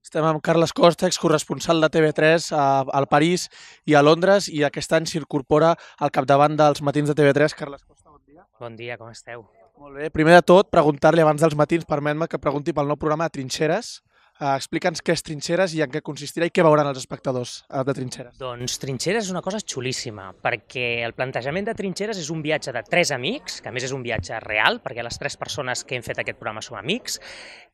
Estem amb Carles Costa, excorresponsal de TV3 al París i a Londres, i aquest any s'incorpora al capdavant dels matins de TV3. Carles Costa, bon dia. Bon dia, com esteu? Molt bé. Primer de tot, preguntar-li abans dels matins, permet-me que pregunti pel nou programa de Trinxeres. Explica'ns què és Trinxeres i en què consistirà i què veuran els espectadors de Trinxeres. Doncs Trinxeres és una cosa xulíssima, perquè el plantejament de Trinxeres és un viatge de 3 amics, que a més és un viatge real, perquè les 3 persones que hem fet aquest programa som amics,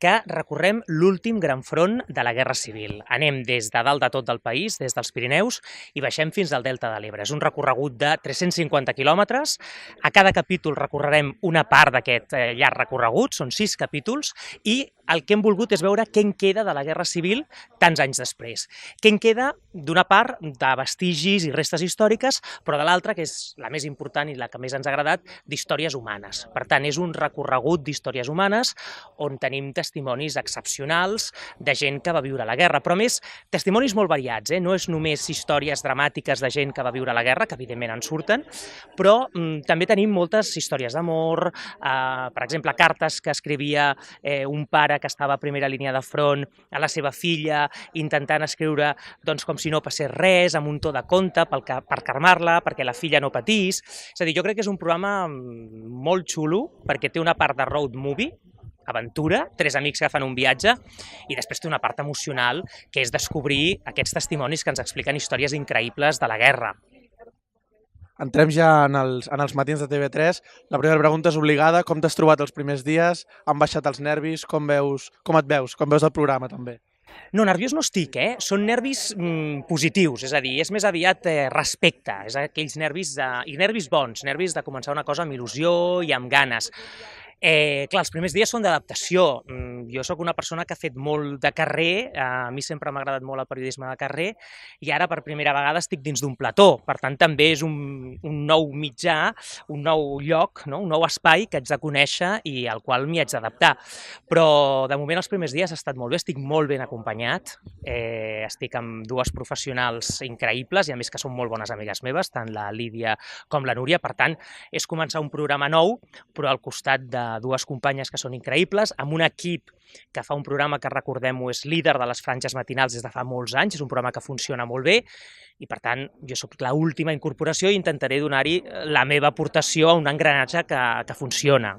que recorrem l'últim gran front de la Guerra Civil. Anem des de dalt de tot del país, des dels Pirineus, i baixem fins al Delta de l'Ebre. És un recorregut de 350 quilòmetres. A cada capítol recorrerem una part d'aquest llarg recorregut, són 6 capítols, i el que hem volgut és veure què en queda de la Guerra Civil tants anys després. Què en queda, d'una part, de vestigis i restes històriques, però de l'altra, que és la més important i la que més ens ha agradat, d'històries humanes. Per tant, és un recorregut d'històries humanes on tenim testimonis excepcionals de gent que va viure la guerra, però a més, testimonis molt variats, no és només històries dramàtiques de gent que va viure la guerra, que evidentment en surten, però també tenim moltes històries d'amor, per exemple, cartes que escrivia un pare que estava a primera línia de front a la seva filla, intentant escriure com si no passés res, amb un to de conte per calmar-la, perquè la filla no patís. És a dir, jo crec que és un programa molt xulo, perquè té una part de road movie, aventura, 3 amics que fan un viatge, i després té una part emocional, que és descobrir aquests testimonis que ens expliquen històries increïbles de la guerra. Entrem ja en els matins de TV3. La primera pregunta és obligada. Com t'has trobat els primers dies? Han baixat els nervis? Com et veus? Com veus el programa, també? No, nerviós no estic, Són nervis positius, és a dir, és més aviat respecte, és aquells nervis, i nervis bons, nervis de començar una cosa amb il·lusió i amb ganes. Clar, els primers dies són d'adaptació. Jo sóc una persona que ha fet molt de carrer, a mi sempre m'ha agradat molt el periodisme de carrer, i ara per primera vegada estic dins d'un plató. Per tant, també és un nou mitjà, un nou lloc, un nou espai que haig de conèixer i al qual m'hi haig d'adaptar. Però, de moment, els primers dies ha estat molt bé, estic molt ben acompanyat, estic amb 2 professionals increïbles, i a més que són molt bones amigues meves, tant la Lídia com la Núria. Per tant, és començar un programa nou, però al costat de 2 companyes que són increïbles, amb un equip que fa un programa que, recordem-ho, és líder de les franges matinals des de fa molts anys, és un programa que funciona molt bé, i per tant jo sóc l'última incorporació i intentaré donar-hi la meva aportació a un engranatge que funciona.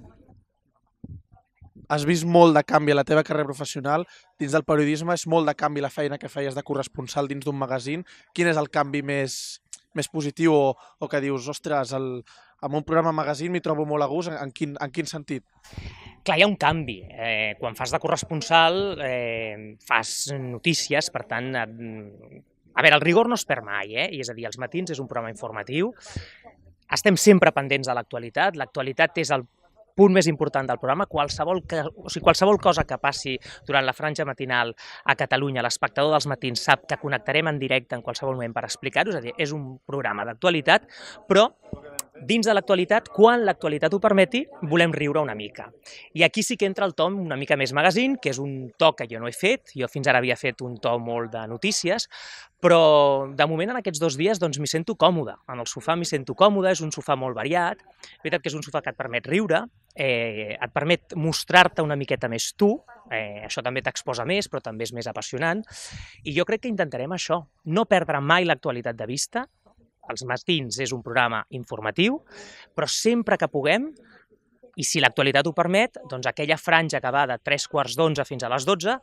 Has vist molt de canvi a la teva carrera professional dins del periodisme, és molt de canvi la feina que feies de corresponsal dins d'un magazín. Quin és el canvi més positiu o que dius, ostres, amb un programa magazín m'hi trobo molt a gust? En quin sentit? Clar, hi ha un canvi. Quan fas de corresponsal fas notícies, per tant, a veure, el rigor no es perd mai, i és a dir, els matins és un programa informatiu, estem sempre pendents de l'actualitat, l'actualitat és el punt més important del programa. Qualsevol cosa que passi durant la franja matinal a Catalunya, l'espectador dels matins sap que connectarem en directe en qualsevol moment per explicar-ho, és a dir, és un programa d'actualitat, però dins de l'actualitat, quan l'actualitat ho permeti, volem riure una mica. I aquí sí que entra el to una mica més magazín, que és un to que jo no he fet, jo fins ara havia fet un to molt de notícies, però de moment en aquests 2 dies m'hi sento còmode, en el sofà m'hi sento còmode, és un sofà molt variat, és veritat que és un sofà que et permet riure, et permet mostrar-te una miqueta més tu, això també t'exposa més, però també és més apassionant, i jo crec que intentarem això, no perdre mai l'actualitat de vista. Els matins és un programa informatiu, però sempre que puguem, i si l'actualitat ho permet, doncs aquella franja que va de 11:45 fins a les 12,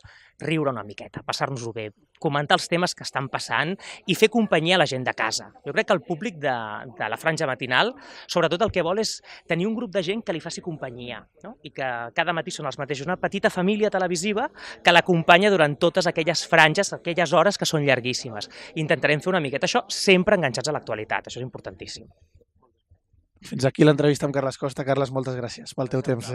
riure una miqueta, passar-nos-ho bé, comentar els temes que estan passant i fer companyia a la gent de casa. Jo crec que el públic de la franja matinal, sobretot el que vol és tenir un grup de gent que li faci companyia, i que cada matí són els mateixos, una petita família televisiva que l'acompanya durant totes aquelles franges, aquelles hores que són llarguíssimes. Intentarem fer una miqueta això, sempre enganxats a l'actualitat, això és importantíssim. Fins aquí l'entrevista amb Carles Costa. Carles, moltes gràcies pel teu temps.